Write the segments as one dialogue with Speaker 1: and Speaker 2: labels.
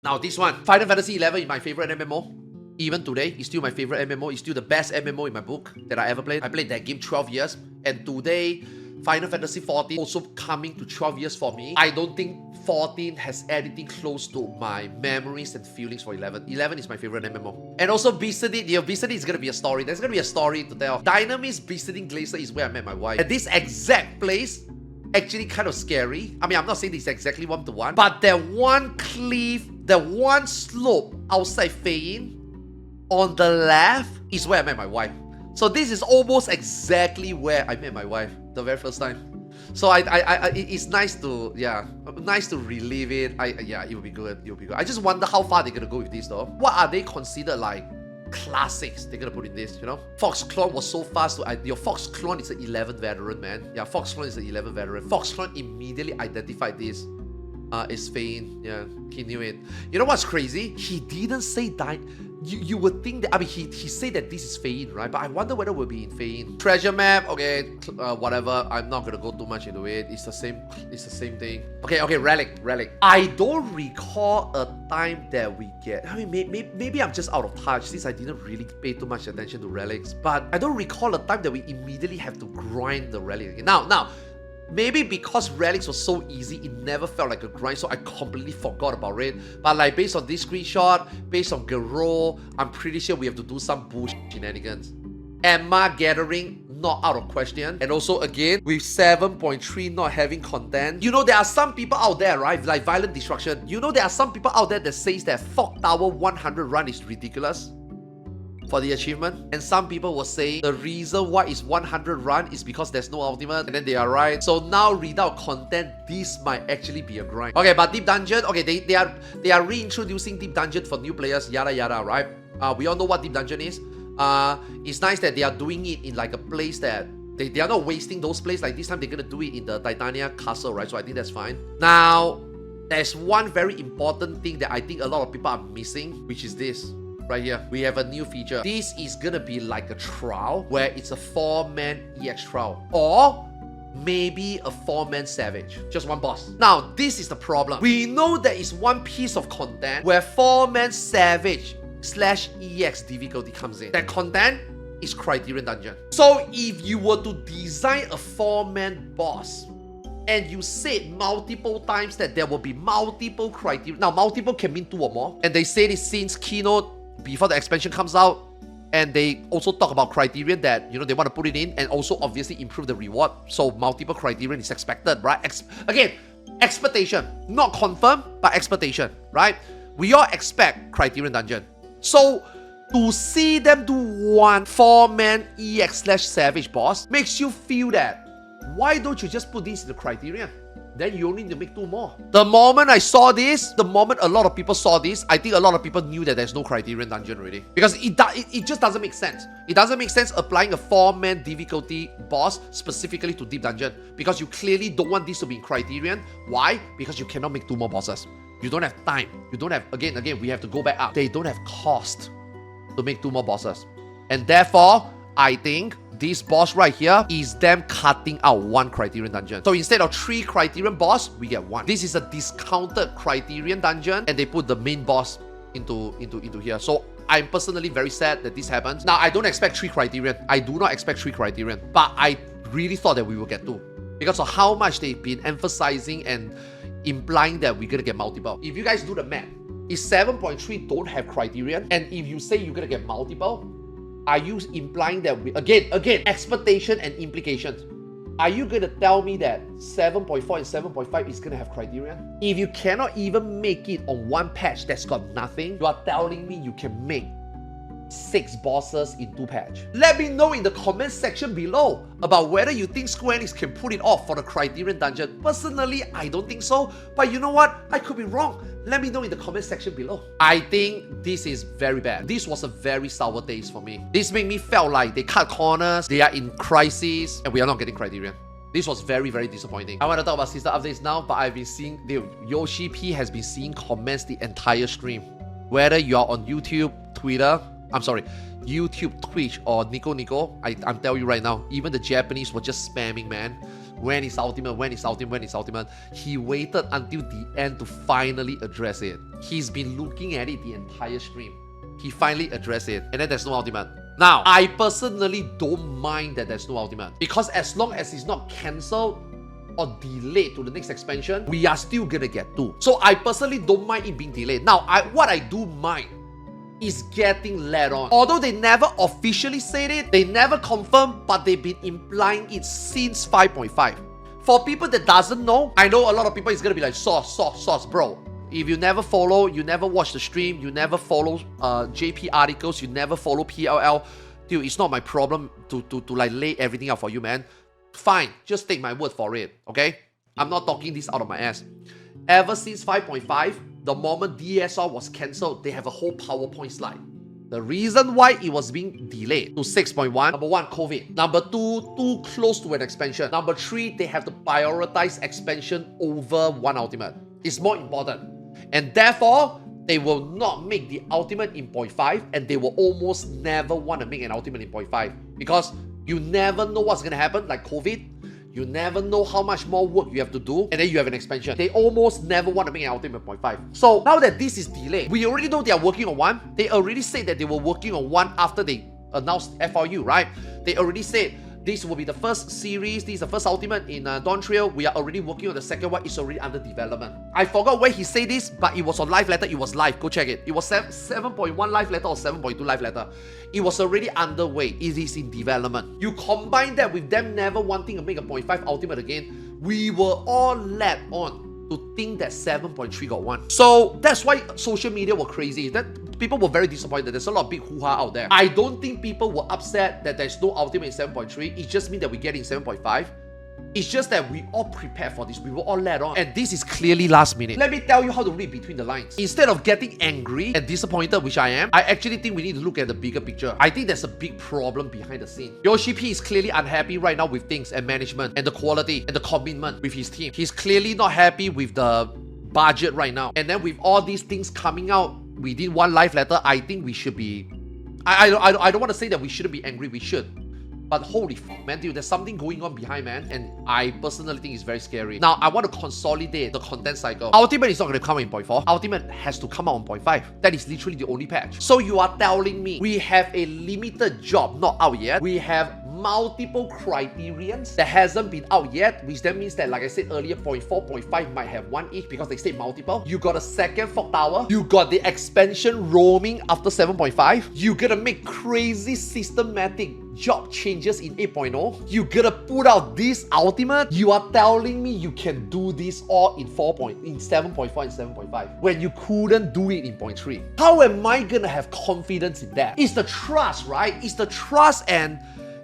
Speaker 1: Now this one, Final Fantasy XI is my favorite MMO. Even today, it's still my favorite MMO. It's still the best MMO in my book that I ever played. I played that game 12 years. And today, Final Fantasy XIV also coming to 12 years for me. I don't think 14 has anything close to my memories and feelings for 11. 11 is my favorite MMO. And also Visiting, Visiting is gonna be a story. There's gonna be a story to tell. Dynamis Visiting Glacier is where I met my wife. And this exact place, actually kind of scary. I mean, I'm not saying this exactly one-to-one, but that one cliff, the one slope outside Fayin on the left is where I met my wife. So this is almost exactly where I met my wife the very first time. So it's nice to, nice to relive it. Yeah, it will be good. It will be good. I just wonder how far they're gonna go with this though. What are they considered like classics they're gonna put in this, you know? Fox Clone was so fast. Your Fox Clone is an 11 veteran, man. Yeah, Fox Clone is an 11 veteran. Fox Clone immediately identified this. It's Fayin. Yeah, he knew it. You know what's crazy? He didn't say that. You would think that, I mean, he said that this is Fayin, right? But I wonder whether we'll be in Fayin. Treasure map, okay, whatever. I'm not gonna go too much into it. It's the same thing. Okay, Relic. I don't recall a time that we get. I mean, maybe I'm just out of touch since I didn't really pay too much attention to relics. But I don't recall a time that we immediately have to grind the relic again. Now, maybe because relics was so easy, it never felt like a grind, so I completely forgot about it. But like based on this screenshot, based on Gero, I'm pretty sure we have to do some bullshit shenanigans. Emma Gathering, not out of question. And also again, with 7.3 not having content. You know, there are some people out there, right? Like Violent Destruction. You know, there are some people out there that says that Fog Tower 100 run is ridiculous for the achievement, and some people will say the reason why it's 100 run is because there's no ultimate, and then they are right. So now without content, this might actually be a grind. Okay, but Deep Dungeon, okay, they are reintroducing Deep Dungeon for new players, yada yada, right? We all know what Deep Dungeon is. It's nice that they are doing it in like a place that they are not wasting those places. Like this time they're gonna do it in the Titania Castle, right? So I think that's fine. Now, there's one very important thing that I think a lot of people are missing, which is this. Right here, we have a new feature. This is gonna be like a trial where it's a 4-man EX trial, or maybe a 4-man Savage, just one boss. Now, this is the problem. We know there is one piece of content where 4-man Savage / EX difficulty comes in. That content is Criterion Dungeon. So if you were to design a 4-man boss, and you said multiple times that there will be multiple Criterion. Now, multiple can mean 2 or more. And they said it since Keynote, before the expansion comes out, and they also talk about Criterion that, you know, they want to put it in, and also obviously improve the reward. So multiple Criterion is expected, right? Again, expectation, not confirmed, but expectation, right? We all expect Criterion Dungeon. So to see them do one 4-man EX / Savage boss makes you feel that, why don't you just put this in the Criterion? Then you only need to make 2 more. The moment I saw this, the moment a lot of people saw this, I think a lot of people knew that there's no Criterion Dungeon already. Because it just doesn't make sense. It doesn't make sense applying a 4-man difficulty boss specifically to Deep Dungeon. Because you clearly don't want this to be in Criterion. Why? Because you cannot make 2 more bosses. You don't have time. You don't have, again, we have to go back up. They don't have cost to make 2 more bosses. And therefore, I think this boss right here is them cutting out 1 Criterion Dungeon. So instead of 3 Criterion boss, we get 1. This is a discounted Criterion Dungeon, and they put the main boss into here. So I'm personally very sad that this happens. Now, I don't expect 3 Criterion. I do not expect 3 Criterion, but I really thought that we will get 2 because of how much they've been emphasizing and implying that we're gonna get multiple. If you guys do the math, if 7.3 don't have Criterion, and if you say you're gonna get multiple, are you implying that we, again, expectation and implications? Are you gonna tell me that 7.4 and 7.5 is gonna have Criterion? If you cannot even make it on 1 patch that's got nothing, you are telling me you can make 6 bosses in 2 patch. Let me know in the comment section below about whether you think Square Enix can pull it off for the Criterion Dungeon. Personally, I don't think so, but you know what? I could be wrong. Let me know in the comment section below. I think this is very bad. This was a very sour taste for me. This made me feel like they cut corners, they are in crisis, and we are not getting Criterion. This was very, very disappointing. I want to talk about sister updates now, but I've been seeing, Yoshi P has been seeing comments the entire stream. Whether you are on YouTube, Twitter, YouTube, Twitch, or Nico, I'm telling you right now, even the Japanese were just spamming, man. When is ultimate? When is ultimate? When is ultimate? He waited until the end to finally address it. He's been looking at it the entire stream. He finally addressed it, and then there's no ultimate. Now, I personally don't mind that there's no ultimate, because as long as it's not cancelled or delayed to the next expansion, we are still gonna get 2. So I personally don't mind it being delayed. Now, what I do mind is getting led on. Although they never officially said it, they never confirmed, but they've been implying it since 5.5. For people that doesn't know, I know a lot of people is gonna be like, sauce, bro. If you never follow, you never watch the stream, you never follow JP articles, you never follow PLL, dude, it's not my problem to like lay everything out for you, man. Fine, just take my word for it, okay? I'm not talking this out of my ass. Ever since 5.5, the moment DSR was cancelled, they have a whole PowerPoint slide. The reason why it was being delayed to 6.1, number 1, COVID. Number 2, too close to an expansion. Number 3, they have to prioritize expansion over 1 ultimate. It's more important. And therefore, they will not make the ultimate in 0.5, and they will almost never want to make an ultimate in 0.5, because you never know what's going to happen, like COVID. You never know how much more work you have to do, and then you have an expansion. They almost never want to make an ultimate 0.5. So now that this is delayed, we already know they are working on 1. They already said that they were working on 1 after they announced FRU, right? They already said this will be the first series, this is the first ultimate in Dawn Trail. We are already working on the second one. It's already under development. I forgot where he said this, but it was on live letter. It was live. Go check it. It was 7.1 live letter or 7.2 live letter. It was already underway. It is in development. You combine that with them never wanting to make a 0.5 ultimate again, we were all led on to think that 7.3 got 1. So that's why social media were crazy. That people were very disappointed. There's a lot of big hoo-ha out there. I don't think people were upset that there's no ultimate in 7.3. It just means that we get in 7.5. It's just that we all prepared for this. We were all led on. And this is clearly last minute. Let me tell you how to read between the lines. Instead of getting angry and disappointed, which I am, I actually think we need to look at the bigger picture. I think there's a big problem behind the scene. Yoshi P is clearly unhappy right now with things and management and the quality and the commitment with his team. He's clearly not happy with the budget right now. And then with all these things coming out within 1 live letter, I think we should be... I don't want to say that we shouldn't be angry. We should. But holy fuck, man, dude, there's something going on behind, man. And I personally think it's very scary. Now, I want to consolidate the content cycle. Ultimate is not going to come in 0.4. Ultimate has to come out on 0.5. That is literally the only patch. So you are telling me we have a limited job not out yet. We have multiple criterions that hasn't been out yet, which then means that, like I said earlier, 0.4, 0.5 might have 1 each because they say multiple. You got a second fog tower. You got the expansion roaming after 7.5. You gotta make crazy systematic job changes in 8.0. You gotta put out this ultimate. You are telling me you can do this all in 7.4 and 7.5 when you couldn't do it in 0.3. How am I gonna have confidence in that? It's the trust, right? It's the trust and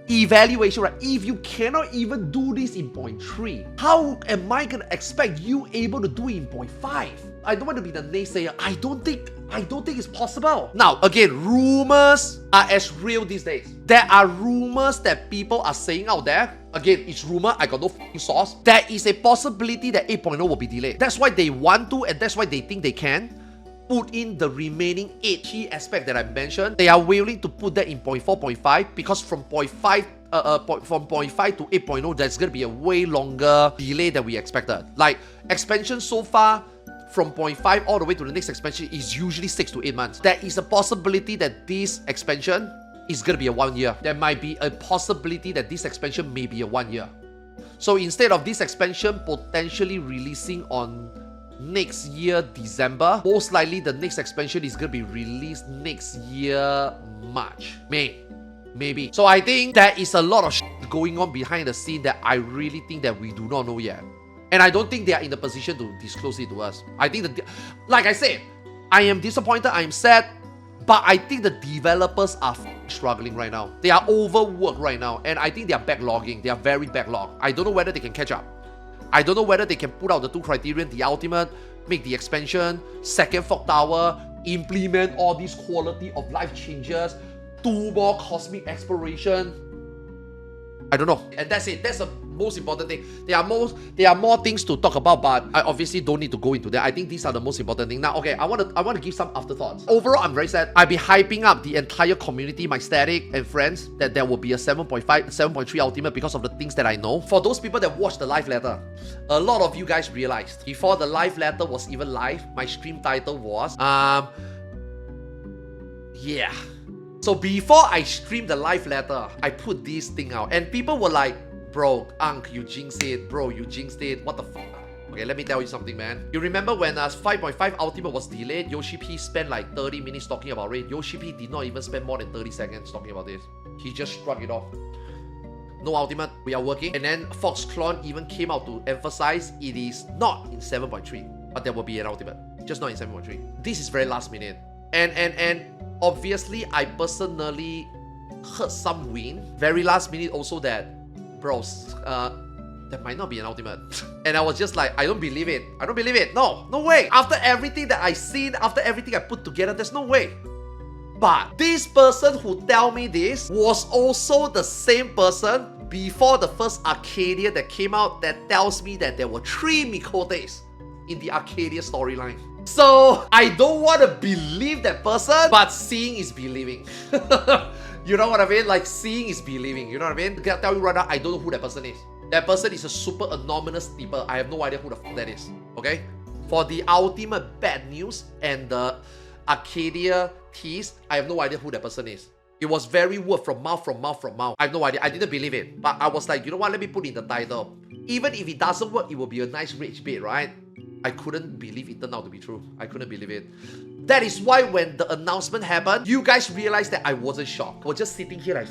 Speaker 1: evaluation, right? If you cannot even do this in 0.3, how am I gonna expect you able to do it in 0.5? I don't want to be the naysayer. I don't think it's possible. Now, again, rumors are as real these days. There are rumors that people are saying out there. Again, it's rumor. I got no f***ing source. There is a possibility that 8.0 will be delayed. That's why they want to, and that's why they think they can put in the remaining 8 key aspects that I mentioned. They are willing to put that in 0.4, 0.5, because from 0.5 to 8.0, there's going to be a way longer delay than we expected. Like, expansion so far, from 0.5 all the way to the next expansion is usually 6 to 8 months. There is a possibility that this expansion is going to be a 1 year. There might be a possibility that this expansion may be a 1 year. So instead of this expansion potentially releasing on next year December, most likely the next expansion is going to be released next year March, May, maybe. So I think there is a lot of shit going on behind the scene that I really think that we do not know yet. And I don't think they are in the position to disclose it to us. I think that, like I said, I am disappointed, I am sad, but I think the developers are struggling right now. They are overworked right now, and I think they are backlogging. They are very backlogged. I don't know whether they can catch up. I don't know whether they can put out the 2 criterion, the ultimate, make the expansion, second fog tower, implement all these quality of life changes, 2 more cosmic exploration. I don't know. And that's it. That's a Most important thing. There are more things to talk about, but I obviously don't need to go into that. I think these are the most important thing. Now, okay, I want to give some afterthoughts. Overall, I'm very sad. I've been hyping up the entire community, my static and friends, that there will be a 7.5, 7.3 ultimate because of the things that I know. For those people that watched the live letter, a lot of you guys realized before the live letter was even live, my stream title was yeah. So before I streamed the live letter, I put this thing out, and people were like, bro, Unc, you jinxed it. Bro, you jinxed it. What the fuck? Okay, let me tell you something, man. You remember when 5.5 Ultimate was delayed, Yoshi P spent like 30 minutes talking about it. Yoshi P did not even spend more than 30 seconds talking about this. He just shrugged it off. No Ultimate, we are working. And then Foxclon even came out to emphasize it is not in 7.3, but there will be an Ultimate, just not in 7.3. This is very last minute. And obviously, I personally heard some wind. Very last minute also that, bros, there might not be an ultimate. And I was just like, I don't believe it. I don't believe it. No way. After everything that I seen, after everything I put together, there's no way. But this person who tell me this was also the same person before the first Arcadia that came out that tells me that there were 3 Mikotes in the Arcadia storyline. So I don't want to believe that person, but seeing is believing. You know what I mean? Like, seeing is believing. You know what I mean? I'll tell you right now, I don't know who that person is. That person is a super anonymous tipper. I have no idea who the fuck that is. Okay? For the ultimate bad news and the Arcadia tease, I have no idea who that person is. It was very word from mouth. I have no idea. I didn't believe it. But I was like, you know what? Let me put in the title. Even if it doesn't work, it will be a nice rage bait, right? I couldn't believe it turned out to be true. I couldn't believe it. That is why when the announcement happened, you guys realized that I wasn't shocked. I was just sitting here like,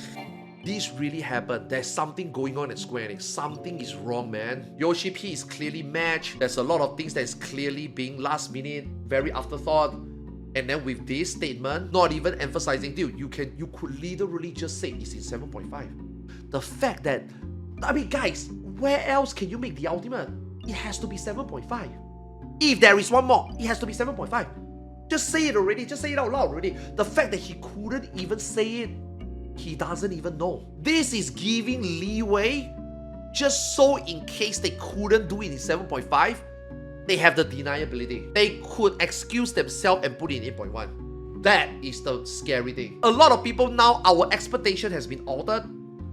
Speaker 1: this really happened. There's something going on at Square Enix. Something is wrong, man. Yoshi P is clearly matched. There's a lot of things that is clearly being last minute, very afterthought. And then with this statement, not even emphasizing, dude, you could literally just say it's in 7.5. The fact that, I mean, guys, where else can you make the ultimate? It has to be 7.5. If there is one more, it has to be 7.5. Just say it already. Just say it out loud already. The fact that he couldn't even say it, he doesn't even know. This is giving leeway just so in case they couldn't do it in 7.5, they have the deniability. They could excuse themselves and put it in 8.1. That is the scary thing. A lot of people now, our expectation has been altered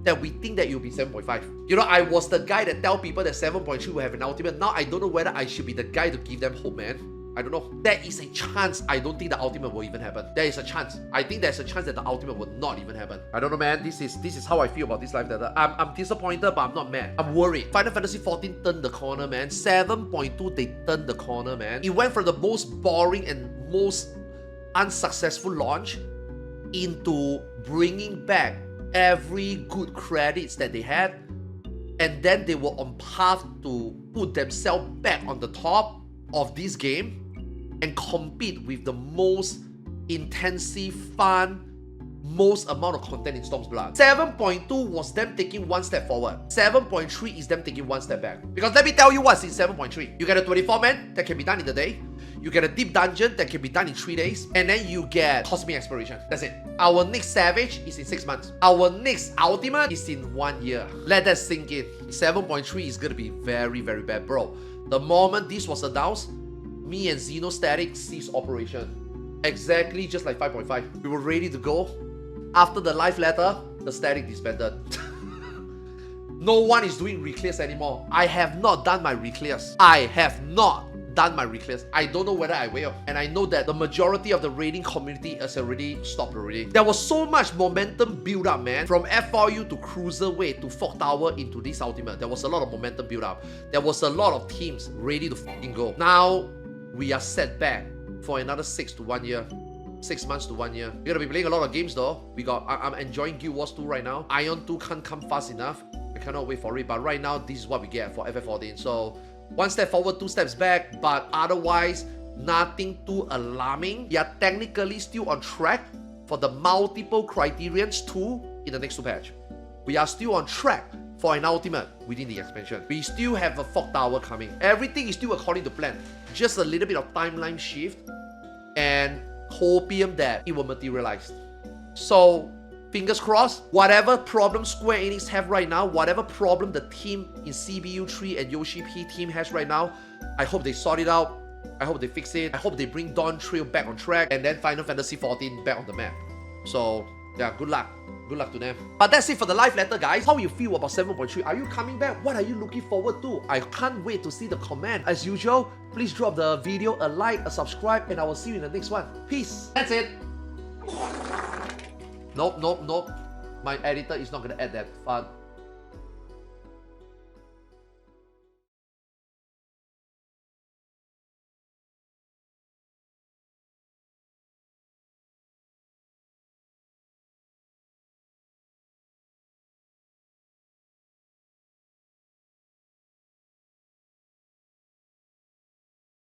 Speaker 1: that we think that it will be 7.5. You know, I was the guy that tell people that 7.3 will have an ultimate. Now I don't know whether I should be the guy to give them hope, man. I don't know. There is a chance I don't think the ultimate will even happen. There is a chance. I think there's a chance that the ultimate will not even happen. I don't know, man. This is how I feel about this live letter. I'm disappointed, but I'm not mad. I'm worried. Final Fantasy XIV turned the corner, man. 7.2, they turned the corner, man. It went from the most boring and most unsuccessful launch into bringing back every good credits that they had, and then they were on path to put themselves back on the top of this game and compete with the most intensive, fun, most amount of content in Storm's Blood. 7.2 was them taking one step forward. 7.3 is them taking one step back. Because let me tell you what's in 7.3. You get a 24-man that can be done in a day. You get a deep dungeon that can be done in 3 days. And then you get cosmic exploration. That's it. Our next Savage is in 6 months. Our next Ultimate is in 1 year. Let that sink in. 7.3 is gonna be very, very bad, bro. The moment this was announced, me and Xenostatic ceased operation. Exactly just like 5.5. We were ready to go. After the live letter, the static disbanded. No one is doing reclears anymore. I have not done my reclears. I don't know whether I will. And I know that the majority of the raiding community has already stopped already. There was so much momentum build up, man. From F4U to Cruiserweight to Fog Tower into this ultimate. There was a lot of momentum build up. There was a lot of teams ready to fucking go. Now, we are set back for another 6 to 1 year. 6 months to 1 year. We're gonna be playing a lot of games though. I'm enjoying Guild Wars 2 right now. Ion 2 can't come fast enough. I cannot wait for it. But right now, this is what we get for FF14. So, 1 step forward, 2 steps back. But otherwise, nothing too alarming. We are technically still on track for the multiple criterions 2 in the next 2 patch. We are still on track for an ultimate within the expansion. We still have a Fog Tower coming. Everything is still according to plan. Just a little bit of timeline shift and hopium that it will materialize. So Fingers crossed. Whatever problem Square Enix have right now, whatever problem the team in CBU3 and Yoshi P team has right now, I hope they sort it out. I hope they fix it. I hope they bring Dawn Trail back on track and then Final Fantasy XIV back on the map. So, yeah, good luck. Good luck to them. But that's it for the live letter, guys. How you feel about 7.3? Are you coming back? What are you looking forward to? I can't wait to see the comment. As usual, please drop the video a like, a subscribe, and I will see you in the next one. Peace. That's it. Nope. My editor is not gonna add that.